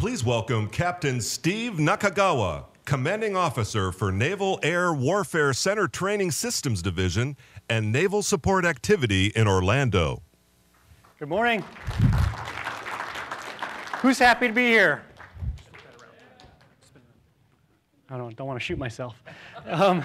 Please welcome Captain Steve Nakagawa, Commanding Officer for Naval Air Warfare Center Training Systems Division and Naval Support Activity in Orlando. Good morning. Who's happy to be here? I don't want to shoot myself. I'm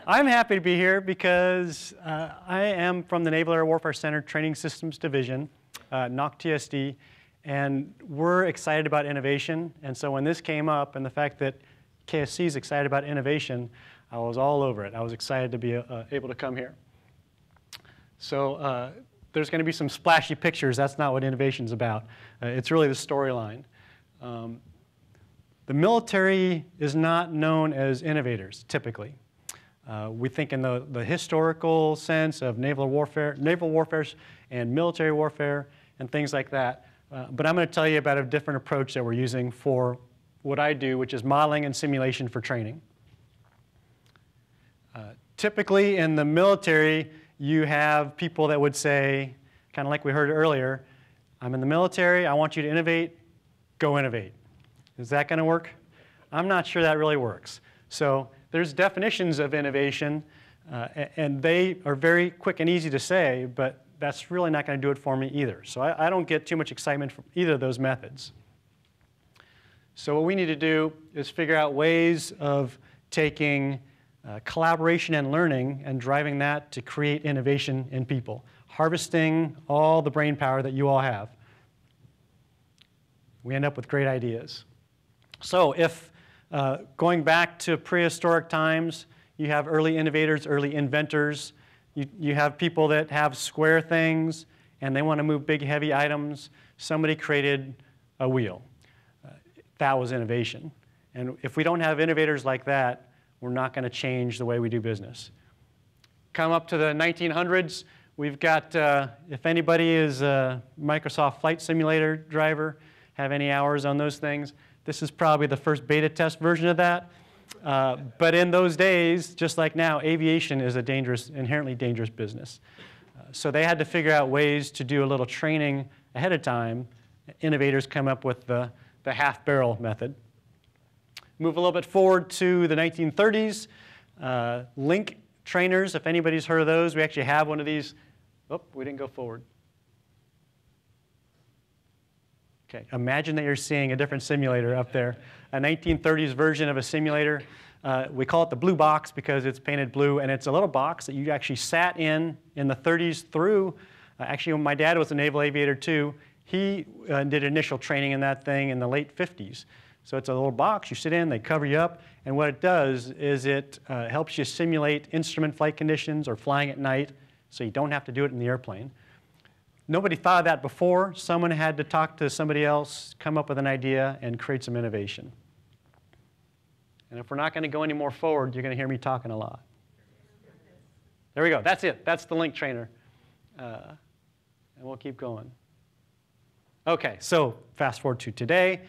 happy to be here because I am from the Naval Air Warfare Center Training Systems Division, NOC-TSD, and we're excited about innovation. And so when this came up and the fact that KSC is excited about innovation, I was all over it. I was excited to be able to come here. So there's going to be some splashy pictures. That's not what innovation's about. It's really the storyline. The military is not known as innovators, typically. We think in the historical sense of naval warfare and military warfare and things like that. But I'm going to tell you about a different approach that we're using for what I do, which is modeling and simulation for training. Typically in the military, you have people that would say, kind of like we heard earlier, I'm in the military, I want you to innovate, go innovate. Is that going to work? I'm not sure that really works. So there's definitions of innovation, and they are very quick and easy to say, but that's really not going to do it for me either. So I don't get too much excitement from either of those methods. So what we need to do is figure out ways of taking collaboration and learning and driving that to create innovation in people, harvesting all the brain power that you all have. We end up with great ideas. So if going back to prehistoric times, you have early innovators, early inventors. You have people that have square things and they want to move big, heavy items. Somebody created a wheel. That was innovation. And if we don't have innovators like that, we're not going to change the way we do business. Come up to the 1900s, we've got, if anybody is a Microsoft Flight Simulator driver, have any hours on those things, this is probably the first beta test version of that. But in those days, just like now, aviation is a inherently dangerous business. So they had to figure out ways to do a little training ahead of time. Innovators come up with the half-barrel method. Move a little bit forward to the 1930s. Link trainers, if anybody's heard of those, we actually have one of these. Oh, we didn't go forward. Okay, imagine that you're seeing a different simulator up there. A 1930s version of a simulator. We call it the blue box because it's painted blue, and it's a little box that you actually sat in the 30s through. Actually, when my dad was a naval aviator too, he did initial training in that thing in the late 50s. So it's a little box, you sit in, they cover you up, and what it does is it helps you simulate instrument flight conditions or flying at night, so you don't have to do it in the airplane. Nobody thought of that before. Someone had to talk to somebody else, come up with an idea, and create some innovation. And if we're not going to go any more forward, you're going to hear me talking a lot. There we go. That's it. That's the link trainer. And we'll keep going. OK, so fast forward to today.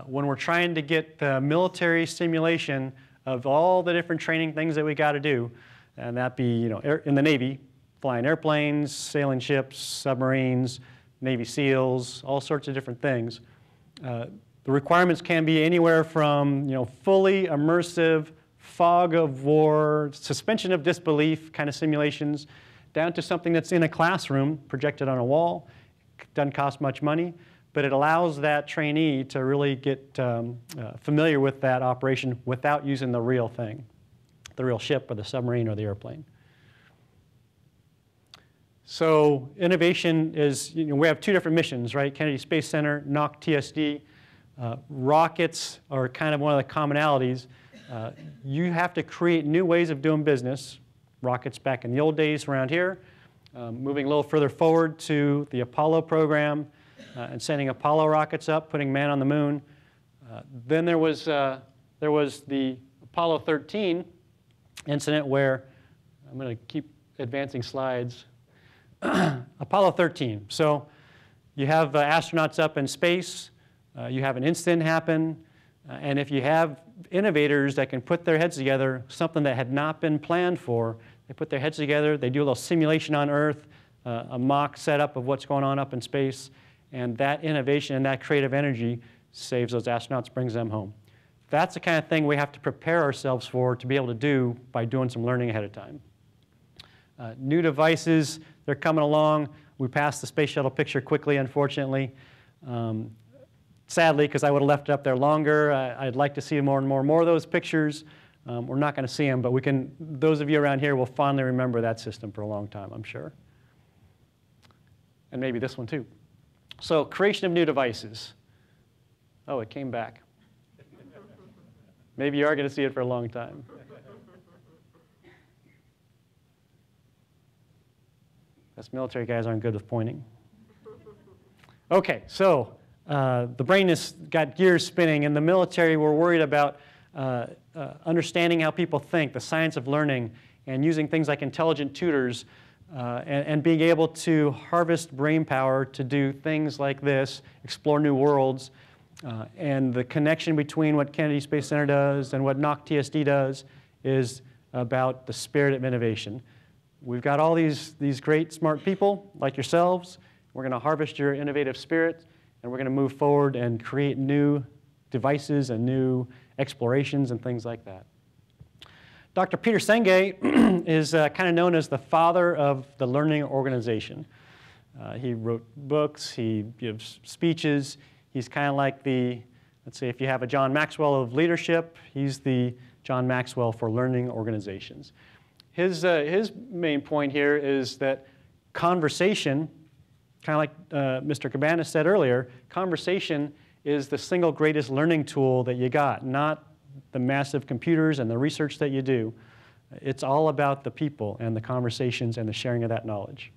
When we're trying to get the military simulation of all the different training things that we got to do, and that be in the Navy, flying airplanes, sailing ships, submarines, Navy SEALs, all sorts of different things. The requirements can be anywhere from fully immersive, fog of war, suspension of disbelief kind of simulations, down to something that's in a classroom, projected on a wall. Doesn't cost much money, but it allows that trainee to really get familiar with that operation without using the real thing, the real ship or the submarine or the airplane. So innovation is, we have two different missions, right? Kennedy Space Center, NOC-TSD. Rockets are kind of one of the commonalities. You have to create new ways of doing business. Rockets back in the old days around here. Moving a little further forward to the Apollo program and sending Apollo rockets up, putting man on the moon. Then there was the Apollo 13 incident where, I'm going to keep advancing slides. Apollo 13. So you have astronauts up in space. You have an incident happen. And if you have innovators that can put their heads together, something that had not been planned for, they put their heads together, they do a little simulation on Earth, a mock setup of what's going on up in space, and that innovation and that creative energy saves those astronauts, brings them home. That's the kind of thing we have to prepare ourselves for to be able to do by doing some learning ahead of time. New devices, they're coming along. We passed the space shuttle picture quickly, unfortunately. Sadly, because I would have left it up there longer. I'd like to see more and more of those pictures. We're not going to see them, but we can. Those of you around here will fondly remember that system for a long time, I'm sure. And maybe this one too. So creation of new devices. Oh, it came back. Maybe you are going to see it for a long time. Us military guys aren't good with pointing. Okay, so the brain has got gears spinning. In the military, we're worried about understanding how people think, the science of learning, and using things like intelligent tutors, and being able to harvest brain power to do things like this, explore new worlds, and the connection between what Kennedy Space Center does and what NOC TSD does is about the spirit of innovation. We've got all these great, smart people like yourselves. We're going to harvest your innovative spirit, and we're going to move forward and create new devices and new explorations and things like that. Dr. Peter Senge is kind of known as the father of the learning organization. He wrote books, he gives speeches. He's kind of like let's say if you have a John Maxwell of leadership, he's the John Maxwell for learning organizations. His main point here is that conversation, kind of like Mr. Cabanas said earlier, conversation is the single greatest learning tool that you got, not the massive computers and the research that you do. It's all about the people and the conversations and the sharing of that knowledge.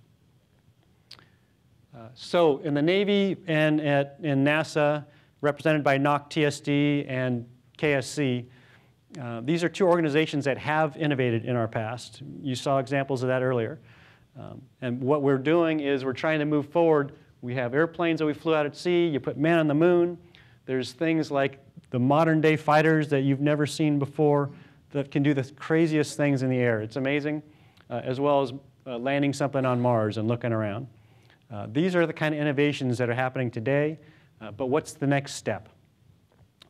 So in the Navy and in NASA, represented by NOC TSD and KSC, these are two organizations that have innovated in our past. You saw examples of that earlier. And what we're doing is we're trying to move forward. We have airplanes that we flew out at sea. You put man on the moon. There's things like the modern day fighters that you've never seen before that can do the craziest things in the air. It's amazing, as well as landing something on Mars and looking around. These are the kind of innovations that are happening today, but what's the next step?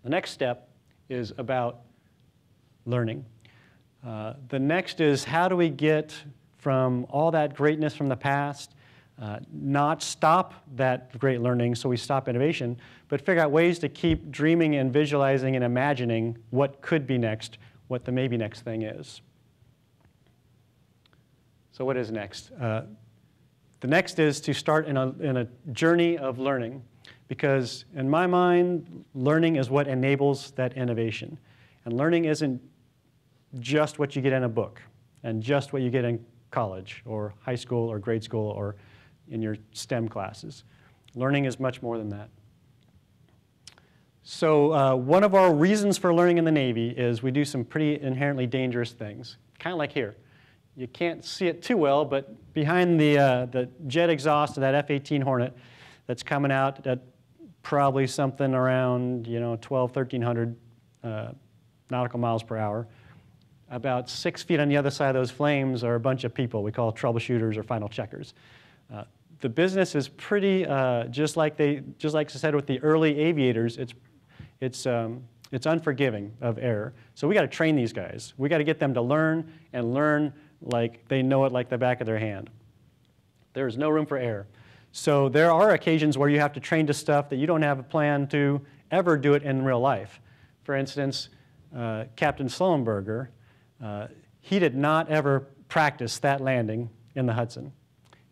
The next step is about learning. The next is how do we get from all that greatness from the past, not stop that great learning so we stop innovation, but figure out ways to keep dreaming and visualizing and imagining what could be next, what the maybe next thing is. So what is next? The next is to start in a journey of learning, because in my mind, learning is what enables that innovation. And learning isn't just what you get in a book and just what you get in college or high school or grade school or in your STEM classes. Learning is much more than that. So one of our reasons for learning in the Navy is we do some pretty inherently dangerous things, kind of like here. You can't see it too well, but behind the jet exhaust of that F-18 Hornet that's coming out at probably something around 1,300 nautical miles per hour, about 6 feet on the other side of those flames are a bunch of people we call troubleshooters or final checkers. The business is pretty, just like I said with the early aviators, it's unforgiving of error. So we got to train these guys. We got to get them to learn and learn like they know it like the back of their hand. There is no room for error. So there are occasions where you have to train to stuff that you don't have a plan to ever do it in real life. For instance, Captain Sullenberger, he did not ever practice that landing in the Hudson.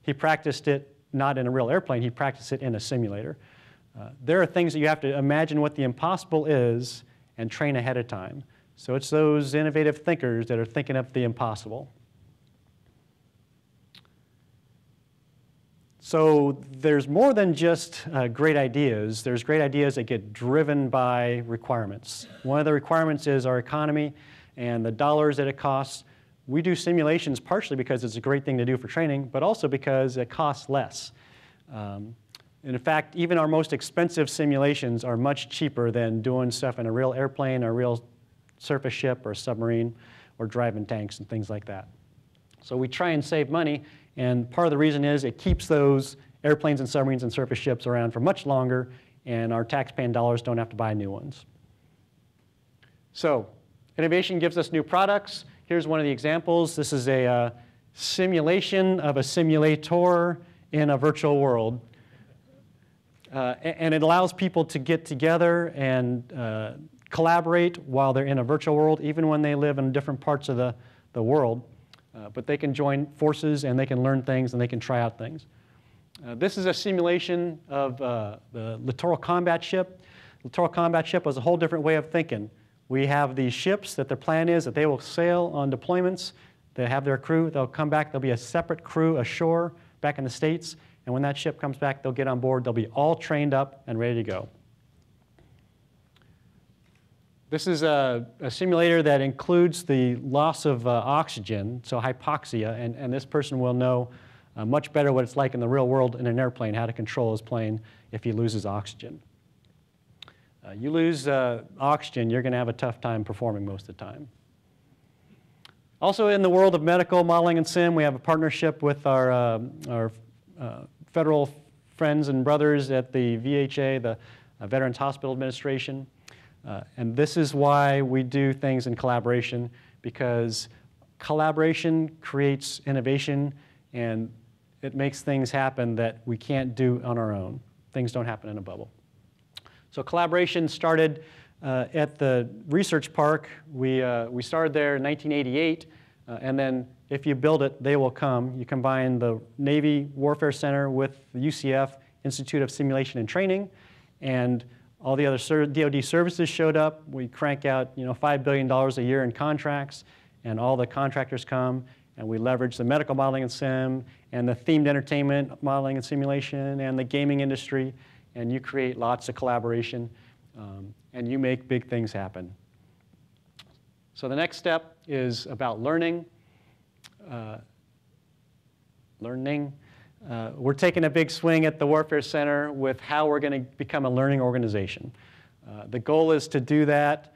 He practiced it not in a real airplane, he practiced it in a simulator. There are things that you have to imagine what the impossible is and train ahead of time. So it's those innovative thinkers that are thinking of the impossible. So there's more than just great ideas. There's great ideas that get driven by requirements. One of the requirements is our economy and the dollars that it costs. We do simulations partially because it's a great thing to do for training, but also because it costs less. In fact, even our most expensive simulations are much cheaper than doing stuff in a real airplane or a real surface ship or submarine or driving tanks and things like that. So we try and save money, and part of the reason is it keeps those airplanes and submarines and surface ships around for much longer and our taxpaying dollars don't have to buy new ones. So innovation gives us new products. Here's one of the examples. This is a simulation of a simulator in a virtual world. And it allows people to get together and collaborate while they're in a virtual world, even when they live in different parts of the world. But they can join forces and they can learn things and they can try out things. This is a simulation of the littoral combat ship. Littoral combat ship was a whole different way of thinking. We have these ships that their plan is that they will sail on deployments. They have their crew. They'll come back. There'll be a separate crew ashore back in the States. And when that ship comes back, they'll get on board. They'll be all trained up and ready to go. This is a simulator that includes the loss of oxygen, so hypoxia. And this person will know much better what it's like in the real world in an airplane, how to control his plane if he loses oxygen. You lose oxygen, you're going to have a tough time performing most of the time. Also in the world of medical modeling and sim, we have a partnership with our federal friends and brothers at the VHA, the Veterans Hospital Administration. And this is why we do things in collaboration, because collaboration creates innovation and it makes things happen that we can't do on our own. Things don't happen in a bubble. So collaboration started at the research park. We started there in 1988, and then if you build it, they will come. You combine the Navy Warfare Center with the UCF, Institute of Simulation and Training, and all the other DoD services showed up. We crank out $5 billion a year in contracts, and all the contractors come, and we leverage the medical modeling and sim, and the themed entertainment modeling and simulation, and the gaming industry, and you create lots of collaboration, and you make big things happen. So the next step is about learning. We're taking a big swing at the Warfare Center with how we're going to become a learning organization. The goal is to do that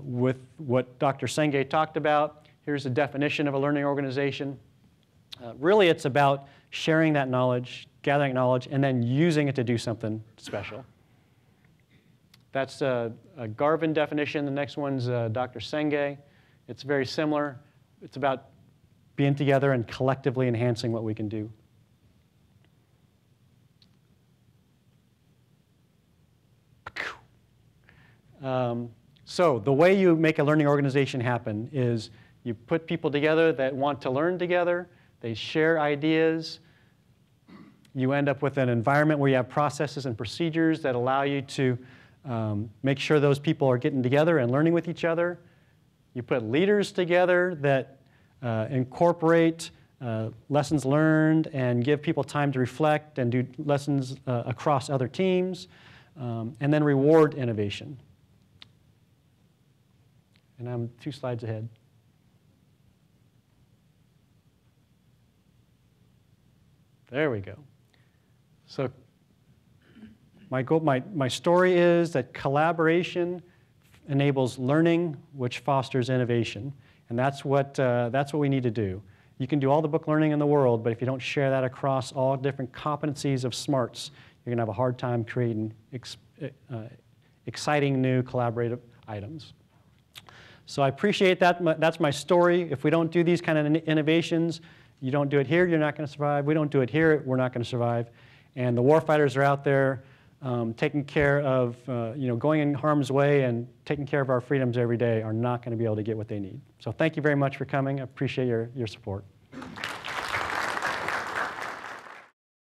with what Dr. Senge talked about. Here's a definition of a learning organization. Really, it's about sharing that knowledge, gathering knowledge, and then using it to do something special. That's a Garvin definition. The next one's Dr. Senge. It's very similar. It's about being together and collectively enhancing what we can do. So the way you make a learning organization happen is you put people together that want to learn together. They share ideas. You end up with an environment where you have processes and procedures that allow you to make sure those people are getting together and learning with each other. You put leaders together that incorporate lessons learned and give people time to reflect and do lessons across other teams, and then reward innovation. And I'm 2 slides ahead. There we go. So my story is that collaboration enables learning, which fosters innovation. And that's what we need to do. You can do all the book learning in the world, but if you don't share that across all different competencies of smarts, you're going to have a hard time creating exciting new collaborative items. So I appreciate that. That's my story. If we don't do these kind of innovations, you don't do it here, you're not going to survive. We don't do it here, we're not going to survive. And the warfighters are out there taking care of, going in harm's way and taking care of our freedoms every day are not going to be able to get what they need. So thank you very much for coming. I appreciate your support.